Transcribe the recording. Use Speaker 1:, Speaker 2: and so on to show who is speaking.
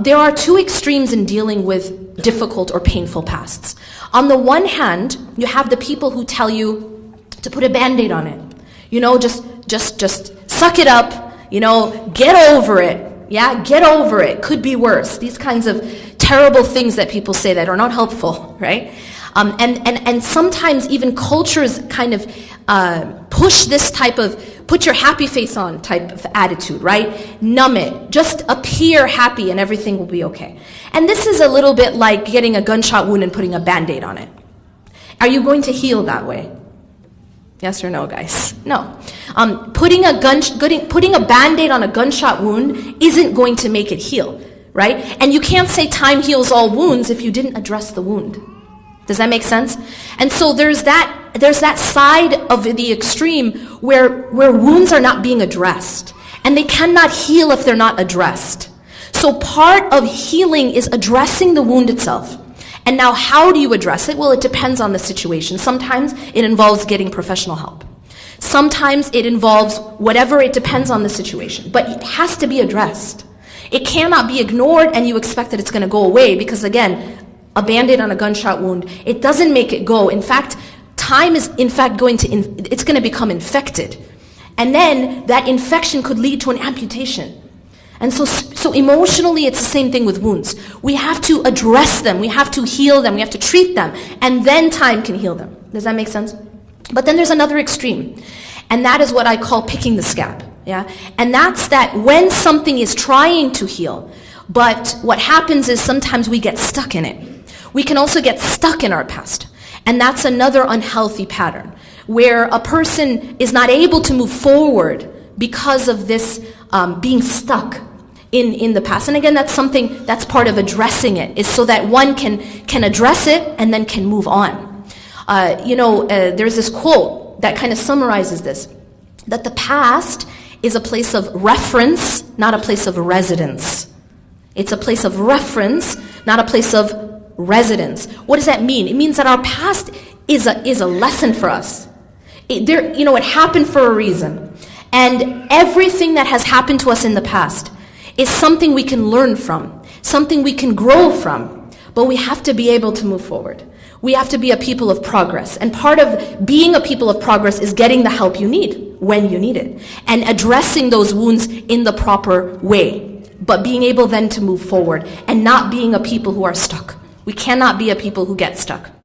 Speaker 1: There are two extremes in dealing with difficult or painful pasts. On the one hand, you have the people who tell you to put a Band-Aid on it. Just suck it up, get over it. Yeah, get over it. Could be worse. These kinds of terrible things that people say that are not helpful, right? And sometimes even cultures kind of push this type of put your happy face on type of attitude, right? Numb it. Just appear happy and everything will be okay. And this is a little bit like getting a gunshot wound and putting a Band-Aid on it. Are you going to heal that way? Yes or no, guys? No. Putting a Band-Aid on a gunshot wound isn't going to make it heal, right? And you can't say time heals all wounds if you didn't address the wound. Does that make sense? And so there's that side of the extreme where wounds are not being addressed. And they cannot heal if they're not addressed. So part of healing is addressing the wound itself. And now how do you address it? Well, it depends on the situation. Sometimes it involves getting professional help. Sometimes it involves whatever, it depends on the situation. But it has to be addressed. It cannot be ignored and you expect that it's going to go away because, again, a Band-Aid on a gunshot wound, it doesn't make it go. In fact, time is it's going to become infected. And then that infection could lead to an amputation. And so emotionally, it's the same thing with wounds. We have to address them. We have to heal them. We have to treat them. And then time can heal them. Does that make sense? But then there's another extreme. And that is what I call picking the scab. Yeah? And that's that when something is trying to heal, but what happens is sometimes we get stuck in it. We can also get stuck in our past. And that's another unhealthy pattern, where a person is not able to move forward because of this being stuck in the past. And again, that's something that's part of addressing it, is so that one can address it and then can move on. There's this quote that kind of summarizes this, that the past is a place of reference, not a place of residence. It's a place of reference, not a place of residence. What does that mean? It means that our past is a lesson for us. It happened for a reason. And everything that has happened to us in the past is something we can learn from, something we can grow from. But we have to be able to move forward. We have to be a people of progress. And part of being a people of progress is getting the help you need when you need it. And addressing those wounds in the proper way. But being able then to move forward and not being a people who are stuck. We cannot be a people who get stuck.